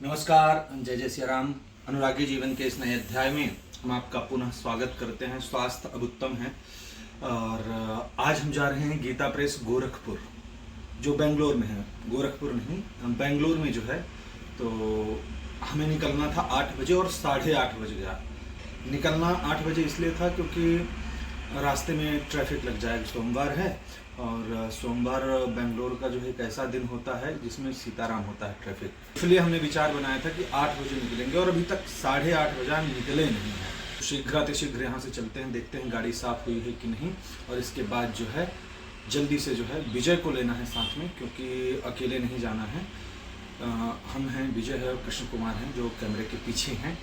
नमस्कार, जय जय सिया राम। अनुरागी जीवन के इस नए अध्याय में हम आपका पुनः स्वागत करते हैं। स्वास्थ्य अब उत्तम है और आज हम जा रहे हैं गीता प्रेस गोरखपुर, जो बेंगलोर में है। गोरखपुर नहीं, बेंगलोर में जो है। तो हमें निकलना था 8 बजे और 8:30 बज गया। निकलना 8 बजे इसलिए था क्योंकि रास्ते में ट्रैफिक लग जाएगा। सोमवार है और सोमवार बेंगलोर का जो है एक ऐसा दिन होता है जिसमें सीताराम होता है ट्रैफिक। इसलिए हमने विचार बनाया था कि 8 बजे निकलेंगे और अभी तक 8:30 बजे निकले नहीं हैं। शीघ्र यहाँ से चलते हैं, देखते हैं गाड़ी साफ हुई है कि नहीं, और इसके बाद जो है जल्दी से जो है विजय को लेना है साथ में, क्योंकि अकेले नहीं जाना है। हम हैं, विजय है और कृष्ण कुमार हैं जो कैमरे के पीछे हैं।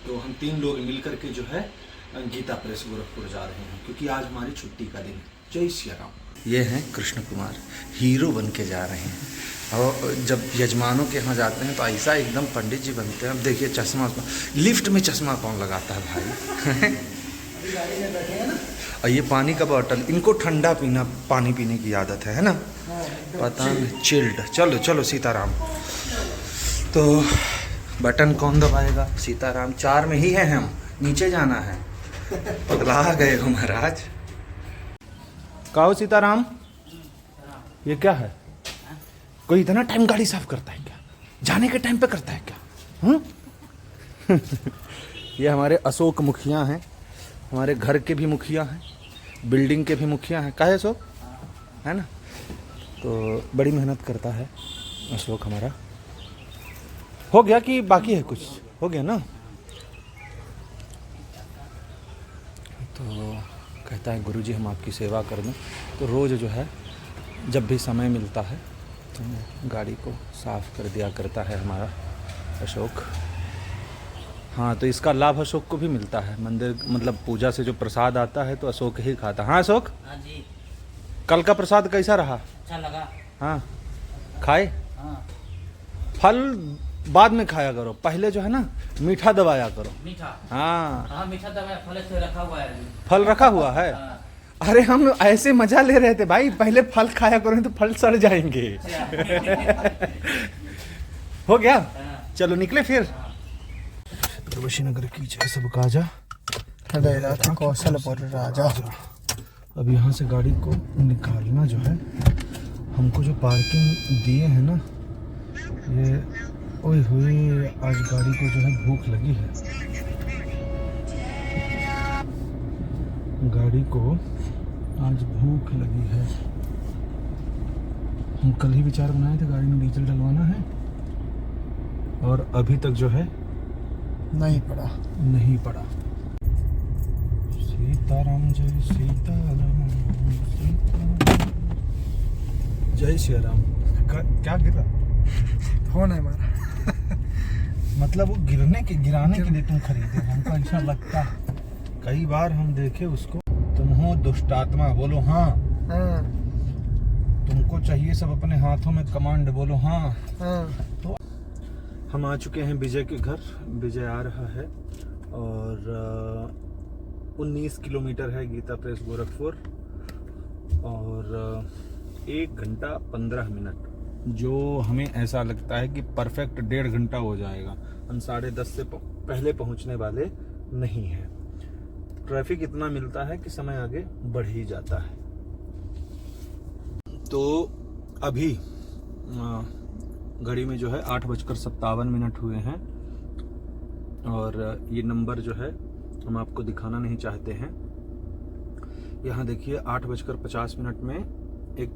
तो हम 3 लोग मिल करके जो है गीता प्रेस गोरखपुर जा रहे हैं, क्योंकि आज हमारी छुट्टी का दिन है। जय श्री राम। ये हैं कृष्ण कुमार, हीरो बन के जा रहे हैं। और जब यजमानों के यहाँ जाते हैं तो ऐसा एकदम पंडित जी बनते हैं। अब देखिए चश्मा, लिफ्ट में चश्मा कौन लगाता है भाई। और ये पानी का बॉटल, इनको ठंडा पानी पीने की आदत है ना, पता नहीं, चिल्ड। चलो चलो सीताराम। तो बटन कौन दबाएगा? सीताराम। 4 में ही है, हम नीचे जाना है। पगला गए हो महाराज। कहो सीताराम, ये क्या है? कोई इतना टाइम गाड़ी साफ करता है क्या? जाने के टाइम पे करता है क्या? ये हमारे अशोक मुखिया हैं, हमारे घर के भी मुखिया हैं, बिल्डिंग के भी मुखिया हैं। काहे अशोक, है ना? तो बड़ी मेहनत करता है अशोक हमारा। हो गया कि बाकी है? कुछ हो गया ना? तो कहता है गुरुजी हम आपकी सेवा कर दें। तो रोज़ जो है जब भी समय मिलता है तो गाड़ी को साफ़ कर दिया करता है हमारा अशोक। हाँ, तो इसका लाभ अशोक को भी मिलता है। मंदिर मतलब पूजा से जो प्रसाद आता है तो अशोक ही खाता। हाँ अशोक? हाँ जी। कल का प्रसाद कैसा रहा? अच्छा लगा। हाँ, खाए? हाँ। फल बाद में खाया करो, पहले जो है ना मीठा दबाया करो। मीठा? हाँ मीठा दबाया, फल से रखा हुआ है। फल रखा हुआ है। हाँ। अरे हम ऐसे मजा ले रहे थे भाई, पहले फल खाया करो तो फल सड़ जाएंगे। हो गया? चलो निकले फिर। छत्रपति नगर की जय सब काजा, कौशलपुर राजा। अब यहाँ से गाड़ी को निकालना जो है, हमको जो पार्किंग दिए हैं ना, ये ओए होए, आज गाड़ी को जो है भूख लगी है। गाड़ी को आज भूख लगी है। हम कल ही विचार बनाए थे गाड़ी में डीजल डलवाना है, और अभी तक जो है नहीं पड़ा। सीताराम जय सीताराम, सीताराम जय श्री राम। क्या गिरा? फोन है हमारा। मतलब वो गिराने के लिए तुम खरीदे? हमको ऐसा लगता। कई बार हम देखे उसको। तुम हो दुष्टात्मा, बोलो हाँ। हाँ। तुमको चाहिए सब अपने हाथों में कमांड, बोलो हाँ। हाँ। तो हम आ चुके हैं विजय के घर। विजय आ रहा है और 19 किलोमीटर है गीता प्रेस गोरखपुर, और 1 घंटा 15 मिनट, जो हमें ऐसा लगता है कि परफेक्ट 1.5 घंटा हो जाएगा। हम 10:30 से पहले पहुंचने वाले नहीं हैं। ट्रैफिक इतना मिलता है कि समय आगे बढ़ ही जाता है। तो अभी घड़ी में जो है 8:57 हुए हैं, और ये नंबर जो है हम आपको दिखाना नहीं चाहते हैं। यहाँ देखिए 8:50 में एक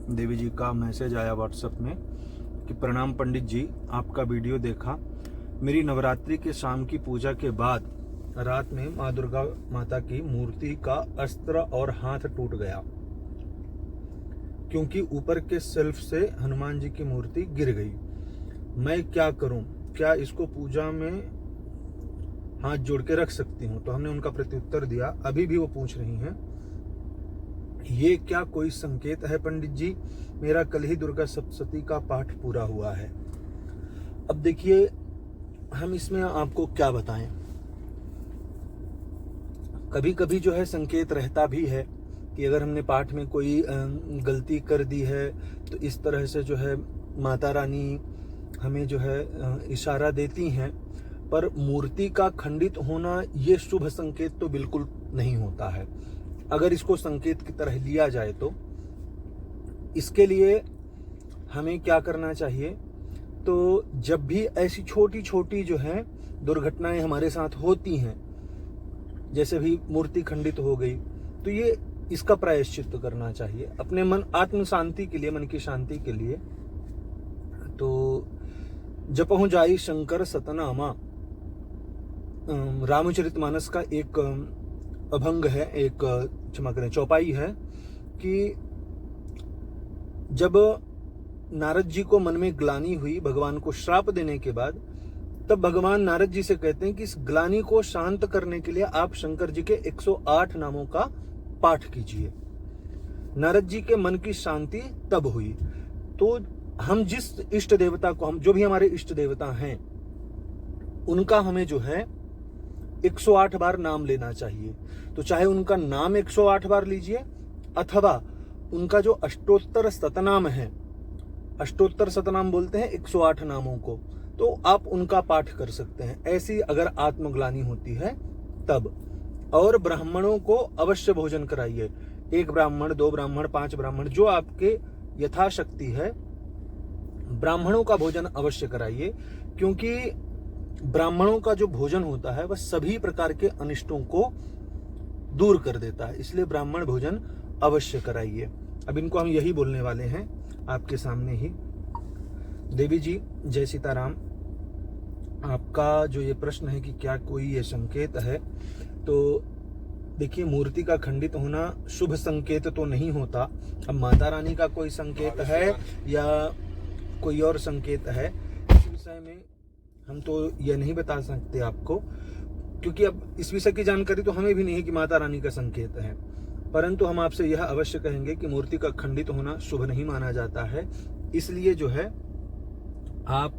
देवी जी का मैसेज आया व्हाट्सएप में कि प्रणाम पंडित जी, आपका वीडियो देखा। मेरी नवरात्रि के शाम की पूजा के बाद रात में माँ दुर्गा माता की मूर्ति का अस्त्र और हाथ टूट गया, क्योंकि ऊपर के शेल्फ से हनुमान जी की मूर्ति गिर गई। मैं क्या करूं? क्या इसको पूजा में हाथ जोड़ के रख सकती हूं? तो हमने उनका प्रत्युत्तर दिया। अभी भी वो पूछ रही हैं, ये क्या कोई संकेत है पंडित जी? मेरा कल ही दुर्गा सप्तशती का पाठ पूरा हुआ है। अब देखिए, हम इसमें आपको क्या बताएं। कभी कभी जो है संकेत रहता भी है कि अगर हमने पाठ में कोई गलती कर दी है तो इस तरह से जो है माता रानी हमें जो है इशारा देती हैं, पर मूर्ति का खंडित होना ये शुभ संकेत तो बिल्कुल नहीं होता है। अगर इसको संकेत की तरह लिया जाए तो इसके लिए हमें क्या करना चाहिए, तो जब भी ऐसी छोटी छोटी जो है दुर्घटनाएं हमारे साथ होती हैं, जैसे भी मूर्ति खंडित हो गई, तो ये इसका प्रायश्चित्त करना चाहिए अपने मन आत्म शांति के लिए, मन की शांति के लिए। तो जपहु जाई शंकर सतनामा रामचरितमानस का एक अभंग है, एक क्षमा करें चौपाई है कि जब नारद जी को मन में ग्लानि हुई भगवान को श्राप देने के बाद, तब भगवान नारद जी से कहते हैं कि इस ग्लानि को शांत करने के लिए आप शंकर जी के 108 नामों का पाठ कीजिए। नारद जी के मन की शांति तब हुई। तो हम जिस इष्ट देवता को, हम जो भी हमारे इष्ट देवता हैं, उनका हमें जो है 108 बार नाम लेना चाहिए। तो चाहे उनका नाम 108 बार लीजिए, अथवा उनका जो अष्टोत्तर शतनाम है, अष्टोत्तर शतनाम बोलते हैं 108 नामों को, तो आप उनका पाठ कर सकते हैं। ऐसी अगर आत्मग्लानि होती है तब। और ब्राह्मणों को अवश्य भोजन कराइए, 1 ब्राह्मण, 2 ब्राह्मण, 5 ब्राह्मण, जो आपके यथाशक्ति है, ब्राह्मणों का भोजन अवश्य कराइए, क्योंकि ब्राह्मणों का जो भोजन होता है वह सभी प्रकार के अनिष्टों को दूर कर देता है, इसलिए ब्राह्मण भोजन अवश्य कराइए। अब इनको हम यही बोलने वाले हैं आपके सामने ही। देवी जी जय सीताराम, आपका जो ये प्रश्न है कि क्या कोई ये संकेत है, तो देखिए मूर्ति का खंडित होना शुभ संकेत तो नहीं होता। अब माता रानी का कोई संकेत है या कोई और संकेत है, इस विषय में हम तो ये नहीं बता सकते आपको, क्योंकि अब इस विषय की जानकारी तो हमें भी नहीं है कि माता रानी का संकेत है। परंतु हम आपसे यह अवश्य कहेंगे कि मूर्ति का खंडित होना शुभ नहीं माना जाता है। इसलिए जो है आप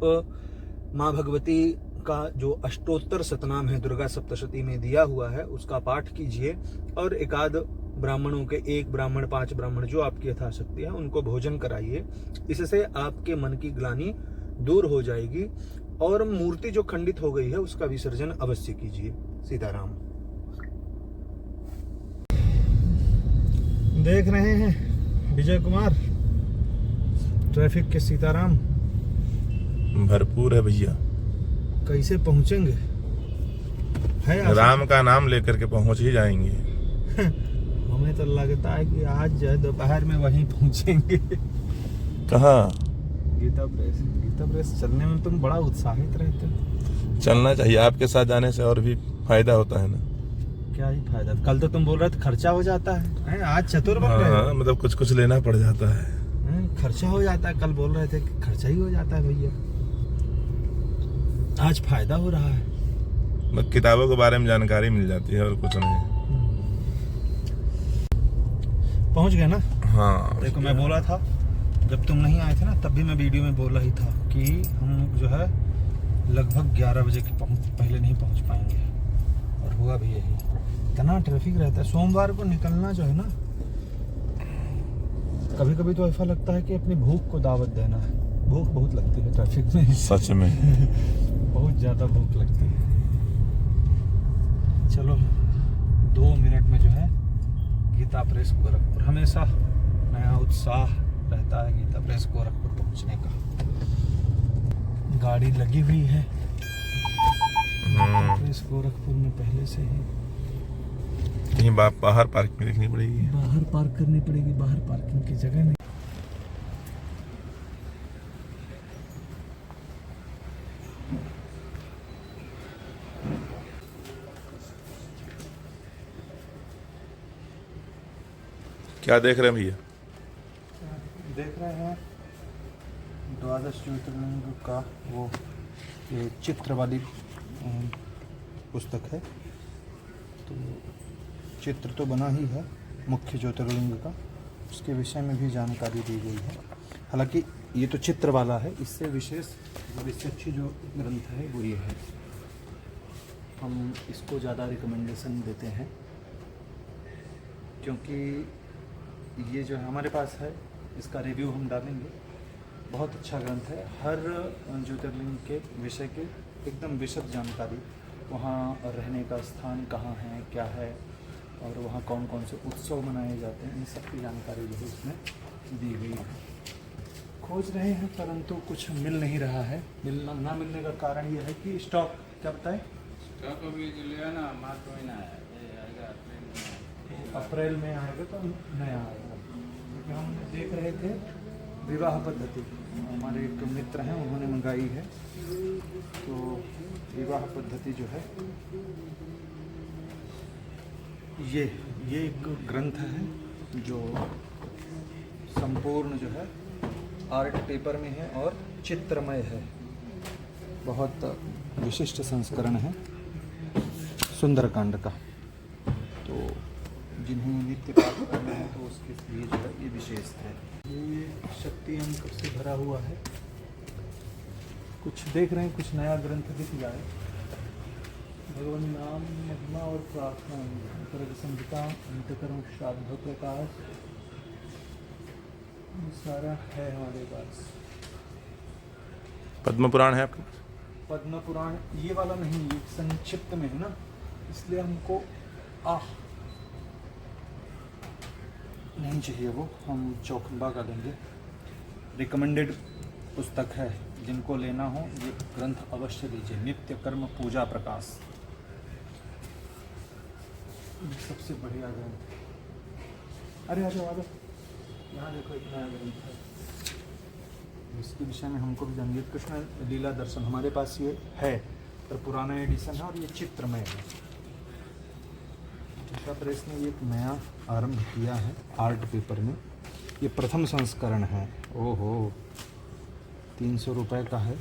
माँ भगवती का जो अष्टोत्तर शतनाम है, दुर्गा सप्तशती में दिया हुआ है, उसका पाठ कीजिए और एकाध ब्राह्मणों के 1 ब्राह्मण, 5 ब्राह्मण, जो आपकी यथाशक्ति है, उनको भोजन कराइए। इससे आपके मन की ग्लानि दूर हो जाएगी और मूर्ति जो खंडित हो गई है उसका विसर्जन अवश्य कीजिए। सीताराम। देख रहे हैं विजय कुमार, ट्रैफिक के सीताराम भरपूर है भैया। कैसे पहुंचेंगे? है राम का नाम लेकर के पहुंच ही जाएंगे। हमें तो लगता है कि आज जो है दोपहर में वहीं पहुंचेंगे। कहाँ? गीता प्रेस चलने में तुम बड़ा उत्साहित रहते हो। चलना चाहिए, आपके साथ जाने से और भी फायदा होता है ना। क्या ही फायदा? कल तो तुम बोल रहे थे खर्चा हो जाता है, आज चतुर बन गए। हाँ, मतलब कुछ कुछ लेना पड़ जाता है। खर्चा हो जाता है, कल बोल रहे थे कि खर्चा ही हो जाता है भैया, आज फायदा हो रहा है। मतलब किताबों के बारे में जानकारी मिल जाती है और कुछ नहीं। पहुंच गए ना? हाँ देखो मैं बोला था जब तुम नहीं आए थे ना, तब भी मैं वीडियो में बोला ही था कि हम जो है लगभग 11 बजे के पहले नहीं पहुंच पाएंगे, और हुआ भी यही। इतना ट्रैफिक रहता है सोमवार को निकलना जो है ना, कभी कभी तो ऐसा लगता है कि अपनी भूख को दावत देना है। भूख बहुत लगती है ट्रैफिक में, सच में बहुत ज़्यादा भूख लगती है। चलो 2 मिनट में जो है गीता प्रेस गोरखपुर, हमेशा नया उत्साह रहता है गीता प्रेस गोरखपुर पहुंचने का। गाड़ी लगी हुई है गीता प्रेस गोरखपुर में पहले से ही। कहीं बाहर पार्किंग देखनी पड़ेगी, बाहर पार्क करनी पड़ेगी, बाहर पार्किंग की जगह नहीं। क्या देख रहे हैं भैया? देख रहे हैं 12 ज्योतिर्लिंग का वो ये चित्र वाली पुस्तक है। तो चित्र तो बना ही है मुख्य ज्योतिर्लिंग का, उसके विषय में भी जानकारी दी गई है। हालांकि ये तो चित्र वाला है, इससे विशेष और इससे अच्छी जो ग्रंथ है वो ये है। हम इसको ज़्यादा रिकमेंडेशन देते हैं क्योंकि ये जो है हमारे पास है, इसका रिव्यू हम डालेंगे। बहुत अच्छा ग्रंथ है। हर ज्योतिर्लिंग के विषय के एकदम विशद जानकारी, वहाँ रहने का स्थान कहाँ है, क्या है, और वहाँ कौन कौन से उत्सव मनाए जाते हैं, इन सब की जानकारी जो है इसमें दी गई है। खोज रहे हैं परंतु कुछ मिल नहीं रहा है। ना मिलने का कारण ये है कि स्टॉक, क्या बताएं, स्टॉक अभी लिया ना, मार्च महीना है, ये आएगा अप्रैल में आएगा तो नया आएगा। क्योंकि हम देख रहे थे विवाह पद्धति, हमारे एक मित्र हैं उन्होंने मंगाई है, तो विवाह पद्धति जो है ये एक ग्रंथ है जो संपूर्ण जो है आर्ट पेपर में है और चित्रमय है। बहुत विशिष्ट संस्करण है सुंदरकांड का। तो जिन्हें नित्य पाठ करना है तो उसके लिए जो है ये विशेष है। ये शक्ति अंक से भरा हुआ है। कुछ देख रहे हैं, कुछ नया ग्रंथ दिख जाए। भगवान नाम, महिमा और प्रार्थना, अंतर्ग संहिता, अंतकर्म श्राद्ध प्रकाश, ये सारा है हमारे पास। पद्म पुराण है आपके पास? पद्म पुराण ये वाला नहीं, ये संक्षिप्त में है ना, इसलिए हमको नहीं चाहिए वो, हम चौखंबा का लेंगे। रिकमेंडेड पुस्तक है, जिनको लेना हो ये ग्रंथ अवश्य लीजिए। नित्य कर्म पूजा प्रकाश, ये सबसे बढ़िया ग्रंथ है। अरे आ जाओ, यहाँ देखो एक नया ग्रंथ है, इसके विषय में हमको भी जानिए। कृष्ण लीला दर्शन हमारे पास ये है, पर पुराना एडिशन है और ये चित्रमय है। गीता प्रेस ने एक नया आरंभ किया है आर्ट पेपर में, ये प्रथम संस्करण है। ओहो, 300 रुपये का है।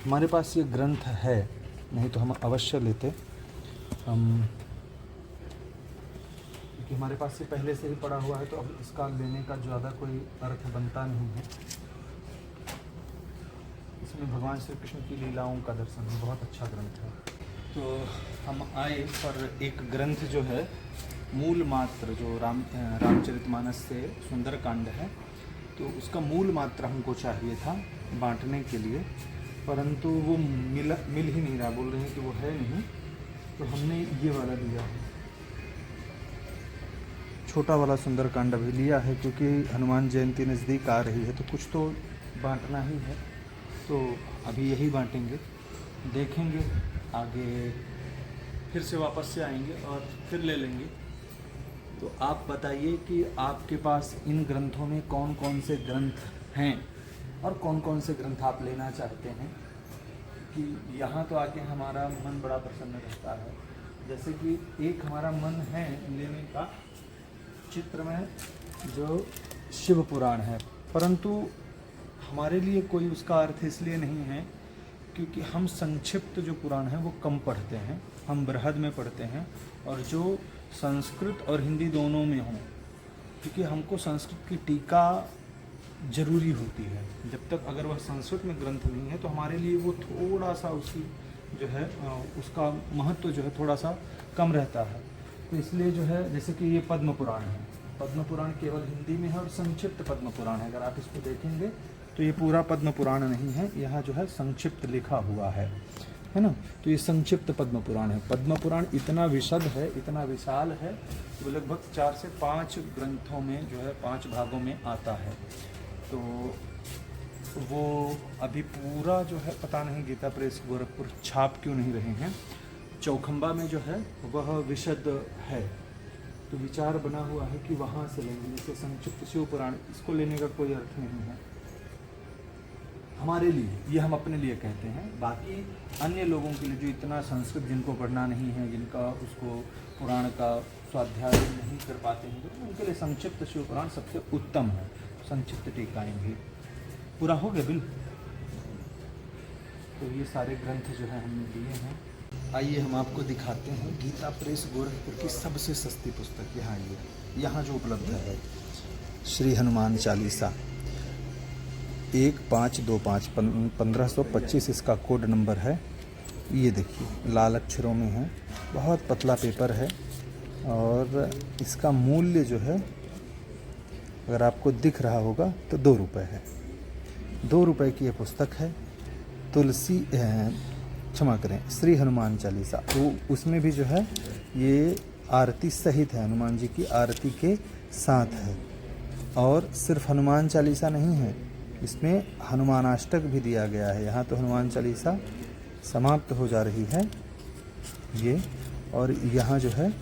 हमारे पास ये ग्रंथ है, नहीं तो हम अवश्य लेते। हम क्योंकि हमारे पास ये पहले से ही पड़ा हुआ है, तो अब इसका लेने का ज़्यादा कोई अर्थ बनता नहीं है। इसमें भगवान श्री कृष्ण की लीलाओं का दर्शन है, बहुत अच्छा ग्रंथ है। तो हम आए पर एक ग्रंथ जो है मूल मात्र, जो रामचरितमानस से सुंदरकांड है, तो उसका मूल मात्र हमको चाहिए था बांटने के लिए, परंतु वो मिल ही नहीं रहा। बोल रहे हैं कि वो है नहीं, तो हमने ये वाला लिया है, छोटा वाला सुंदरकांड अभी लिया है, क्योंकि हनुमान जयंती नज़दीक आ रही है तो कुछ तो बांटना ही है। तो अभी यही बांटेंगे, देखेंगे आगे, फिर से वापस से आएंगे और फिर ले लेंगे। तो आप बताइए कि आपके पास इन ग्रंथों में कौन कौन से ग्रंथ हैं और कौन कौन से ग्रंथ आप लेना चाहते हैं, कि यहाँ तो आके हमारा मन बड़ा प्रसन्न रहता है। जैसे कि एक हमारा मन है लेने का चित्रमय, जो शिव पुराण है, परंतु हमारे लिए कोई उसका अर्थ इसलिए नहीं है क्योंकि हम संक्षिप्त जो पुराण है वो कम पढ़ते हैं, हम बृहद में पढ़ते हैं, और जो संस्कृत और हिंदी दोनों में हों, क्योंकि हमको संस्कृत की टीका जरूरी होती है। जब तक अगर वह संस्कृत में ग्रंथ नहीं है तो हमारे लिए वो थोड़ा सा उसकी जो है उसका महत्व जो है थोड़ा सा कम रहता है। तो इसलिए जो है, जैसे कि ये पद्म पुराण है, पद्म पुराण केवल हिंदी में है और संक्षिप्त पद्म पुराण है। अगर आप इसको देखेंगे तो ये पूरा पद्म पुराण नहीं है, यहाँ जो है संक्षिप्त लिखा हुआ है ना। तो ये संक्षिप्त पद्म पुराण है। पद्म पुराण इतना विशद है, इतना विशाल है, वो लगभग 4 से 5 ग्रंथों में जो है 5 भागों में आता है। तो वो अभी पूरा जो है पता नहीं गीता प्रेस गोरखपुर छाप क्यों नहीं रहे हैं। चौखंबा में जो है वह विशद है, तो विचार बना हुआ है कि वहाँ से लेंगे। जैसे संक्षिप्त शिव पुराण, इसको लेने का कोई अर्थ नहीं है हमारे लिए, ये हम अपने लिए कहते हैं। बाकी अन्य लोगों के लिए जो इतना संस्कृत जिनको पढ़ना नहीं है, जिनका उसको पुराण का स्वाध्याय नहीं कर पाते हैं, तो उनके लिए संक्षिप्त शिव पुराण सबसे उत्तम है। संक्षिप्त टीकाएँ भी पूरा हो गया बिल। तो ये सारे ग्रंथ जो है हमने लिए हैं। आइए हम आपको दिखाते हैं गीता प्रेस गोरखपुर की सबसे सस्ती पुस्तक। यहाँ जो उपलब्ध है, श्री हनुमान चालीसा 1525 1525 इसका कोड नंबर है। ये देखिए लाल अक्षरों में है, बहुत पतला पेपर है, और इसका मूल्य जो है अगर आपको दिख रहा होगा तो 2 रुपये है। 2 रुपये की ये पुस्तक है। तुलसी क्षमा करें, श्री हनुमान चालीसा। तो उसमें भी जो है ये आरती सहित है, हनुमान जी की आरती के साथ है। और सिर्फ हनुमान चालीसा नहीं है, इसमें हनुमानाष्टक भी दिया गया है। यहाँ तो हनुमान चालीसा समाप्त हो जा रही है ये, और यहाँ जो है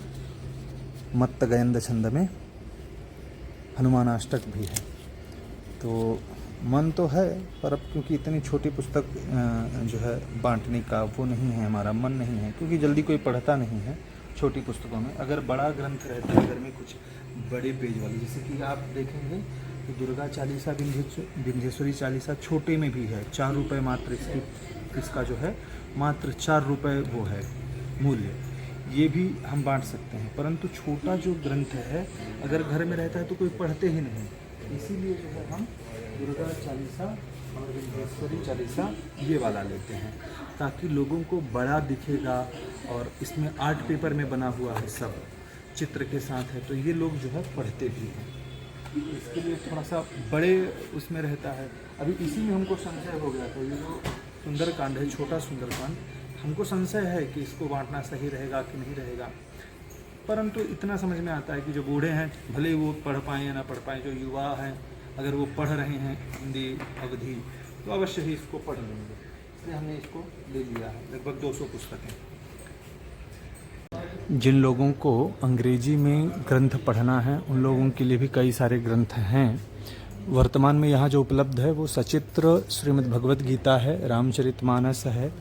मत्त गयंद छंद में हनुमानाष्टक भी है। तो मन तो है, पर अब क्योंकि इतनी छोटी पुस्तक जो है बांटने का वो नहीं है, हमारा मन नहीं है, क्योंकि जल्दी कोई पढ़ता नहीं है छोटी पुस्तकों में। अगर बड़ा ग्रंथ रहता है घर में, कुछ बड़े पेज वाली, जैसे कि आप देखेंगे तो दुर्गा चालीसा, विंध्येश्वरी चालीसा छोटे में भी है, 4 रुपये मात्र इसका जो है मात्र 4 रुपये वो है मूल्य। ये भी हम बांट सकते हैं, परंतु छोटा जो ग्रंथ है अगर घर में रहता है तो कोई पढ़ते ही नहीं, इसीलिए जो है हम दुर्गा चालीसा और विंध्येश्वरी चालीसा ये वाला लेते हैं, ताकि लोगों को बड़ा दिखेगा। और इसमें आर्ट पेपर में बना हुआ है, सब चित्र के साथ है, तो ये लोग जो है पढ़ते भी हैं। इसके लिए थोड़ा सा बड़े उसमें रहता है। अभी इसी में हमको संशय हो गया था, ये जो सुंदरकांड है, छोटा सुंदरकांड, हमको संशय है कि इसको बांटना सही रहेगा कि नहीं रहेगा। परंतु इतना समझ में आता है कि जो बूढ़े हैं भले ही वो पढ़ पाएँ या ना पढ़ पाएँ, जो युवा हैं अगर वो पढ़ रहे हैं हिंदी अवधि तो अवश्य ही इसको पढ़ लेंगे, इसलिए हमने इसको ले लिया है। लगभग 200 पुस्तकें। जिन लोगों को अंग्रेजी में ग्रंथ पढ़ना है उन लोगों के लिए भी कई सारे ग्रंथ हैं। वर्तमान में यहाँ जो उपलब्ध है वो सचित्र श्रीमद् भगवत गीता है, रामचरितमानस है,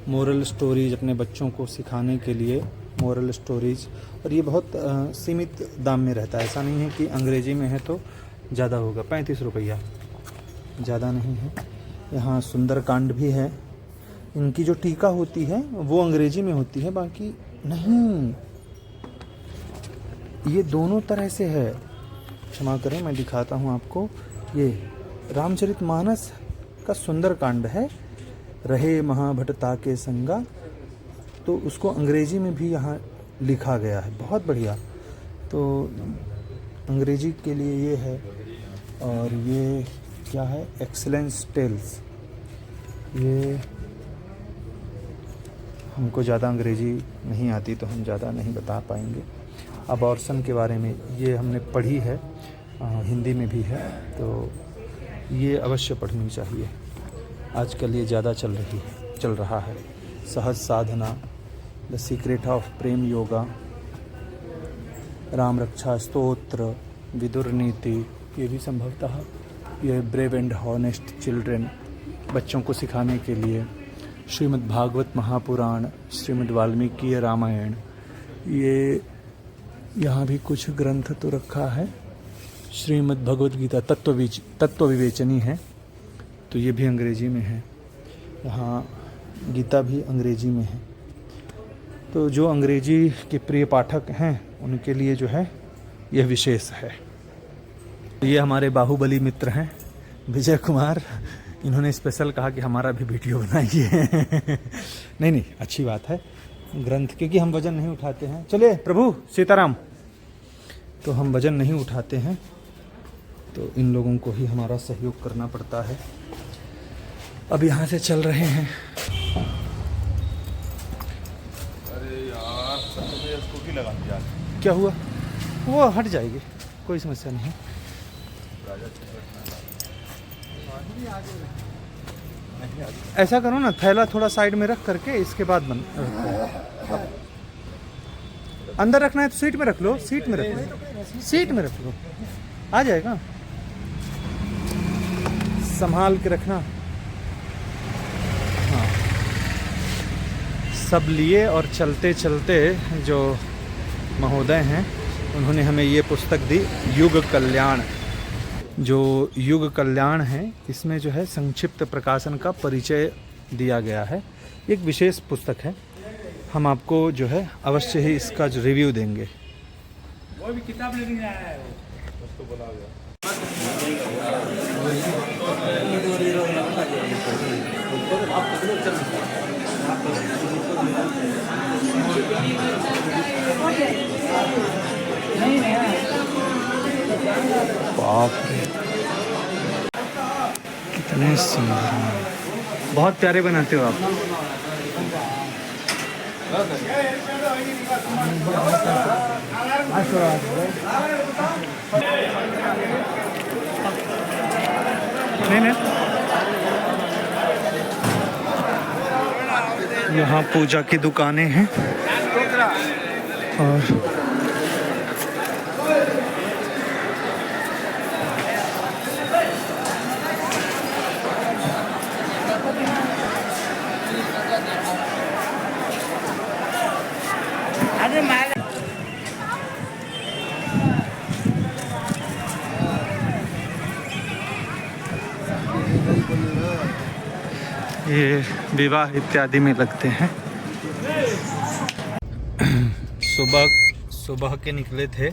मोरल स्टोरीज अपने बच्चों को सिखाने के लिए मोरल स्टोरीज, और ये बहुत सीमित दाम में रहता है। ऐसा नहीं है कि अंग्रेजी में है तो ज़्यादा होगा, 35 रुपया, ज़्यादा नहीं है। यहाँ सुंदरकांड भी है, इनकी जो टीका होती है वो अंग्रेजी में होती है, बाकी नहीं, ये दोनों तरह से है। क्षमा करें, मैं दिखाता हूँ आपको। ये रामचरितमानस का सुंदरकांड है, रहे महाभटता के संगा, तो उसको अंग्रेजी में भी यहाँ लिखा गया है, बहुत बढ़िया। तो अंग्रेजी के लिए ये है। और ये क्या है, एक्सीलेंस टेल्स, ये हमको ज़्यादा अंग्रेजी नहीं आती तो हम ज़्यादा नहीं बता पाएंगे। अबॉर्शन के बारे में ये हमने पढ़ी है, हिंदी में भी है, तो ये अवश्य पढ़नी चाहिए। आजकल ये ज़्यादा चल रहा है। सहज साधना, द सीक्रेट ऑफ प्रेम योगा, राम रक्षा स्तोत्र, विदुर नीति, ये भी संभवतः ये ब्रेव एंड हॉनेस्ट चिल्ड्रन, बच्चों को सिखाने के लिए, श्रीमद् भागवत महापुराण, श्रीमद् वाल्मीकि रामायण, ये यहाँ भी कुछ ग्रंथ तो रखा है। श्रीमद् भगवत गीता तत्व विवेचनी है, तो ये भी अंग्रेजी में है। यहाँ गीता भी अंग्रेजी में है। तो जो अंग्रेजी के प्रिय पाठक हैं उनके लिए जो है यह विशेष है। ये हमारे बाहुबली मित्र हैं विजय कुमार, इन्होंने स्पेशल कहा कि हमारा भी वीडियो बनाइए। नहीं, अच्छी बात है। ग्रंथ, क्योंकि हम वजन नहीं उठाते हैं। चलिए प्रभु सीताराम, तो हम वजन नहीं उठाते हैं, तो इन लोगों को ही हमारा सहयोग करना पड़ता है। अब यहाँ से चल रहे हैं। अरे यार, स्कूटी लगा दिया। क्या हुआ? वो हट जाएगी, कोई समस्या नहीं। ऐसा करो ना, थैला थोड़ा साइड में रख करके इसके बाद अंदर रखना है तो सीट में रख लो, सीट में रख लो, आ जाएगा। संभाल के रखना। हाँ, सब लिए। और चलते चलते जो महोदय हैं उन्होंने हमें ये पुस्तक दी, युग कल्याण। जो युग कल्याण है इसमें जो है संक्षिप्त प्रकाशन का परिचय दिया गया है। एक विशेष पुस्तक है, हम आपको जो है अवश्य ही इसका जो रिव्यू देंगे। वो भी किताब लेने आया है उसको बुला गया। बाप रे, कितने सुंदर, बहुत प्यारे बनाते हो आप। नहीं, यहाँ पूजा की दुकानें हैं और ये विवाह इत्यादि में लगते हैं। सुबह के निकले थे,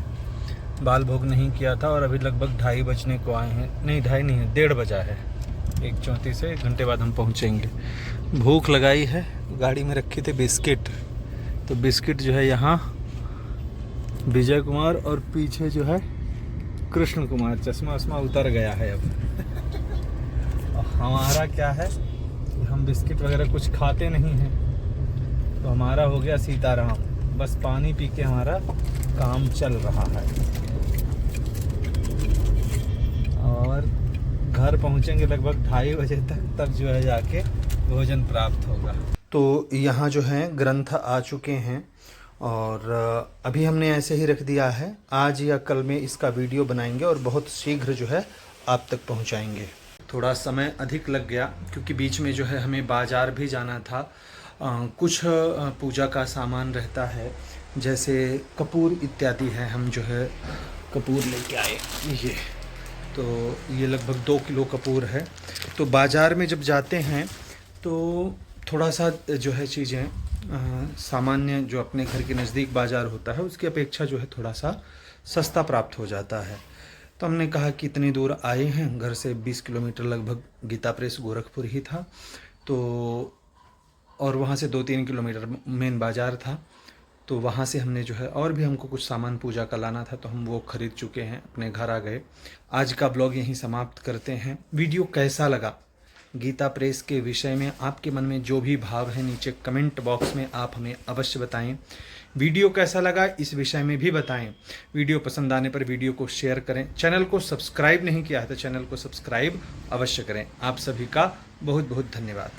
बाल भोग नहीं किया था और अभी लगभग 2:30 बजने को आए हैं। नहीं, 2:30 नहीं है, 1:30 बजा है। 1:34 से 1 घंटे बाद हम पहुंचेंगे। भूख लगाई है, गाड़ी में रखे थे बिस्किट, तो बिस्किट जो है यहाँ विजय कुमार और पीछे जो है कृष्ण कुमार, चश्मा वश्मा उतर गया है अब। और हमारा क्या है, हम बिस्किट वगैरह कुछ खाते नहीं हैं, तो हमारा हो गया सीताराम, बस पानी पी के हमारा काम चल रहा है। और घर पहुंचेंगे लगभग 2:30 बजे तक, तब जो है जाके भोजन प्राप्त होगा। तो यहाँ जो है ग्रंथ आ चुके हैं और अभी हमने ऐसे ही रख दिया है। आज या कल में इसका वीडियो बनाएंगे और बहुत शीघ्र जो है आप तक पहुँचाएंगे। थोड़ा समय अधिक लग गया क्योंकि बीच में जो है हमें बाज़ार भी जाना था। कुछ पूजा का सामान रहता है, जैसे कपूर इत्यादि है, हम जो है कपूर लेके आए। ये तो ये लगभग 2 किलो कपूर है। तो बाज़ार में जब जाते हैं तो थोड़ा सा जो है चीज़ें सामान्य जो अपने घर के नज़दीक बाज़ार होता है उसकी अपेक्षा जो है थोड़ा सा सस्ता प्राप्त हो जाता है। तो हमने कहा कि इतनी दूर आए हैं, घर से 20 किलोमीटर लगभग गीता प्रेस गोरखपुर ही था, तो और वहाँ से 2-3 किलोमीटर मेन बाज़ार था। तो वहाँ से हमने जो है और भी हमको कुछ सामान पूजा का लाना था, तो हम वो ख़रीद चुके हैं, अपने घर आ गए। आज का ब्लॉग यहीं समाप्त करते हैं। वीडियो कैसा लगा, गीता प्रेस के विषय में आपके मन में जो भी भाव है नीचे कमेंट बॉक्स में आप हमें अवश्य बताएं। वीडियो कैसा लगा इस विषय में भी बताएं। वीडियो पसंद आने पर वीडियो को शेयर करें। चैनल को सब्सक्राइब नहीं किया है तो चैनल को सब्सक्राइब अवश्य करें। आप सभी का बहुत बहुत धन्यवाद।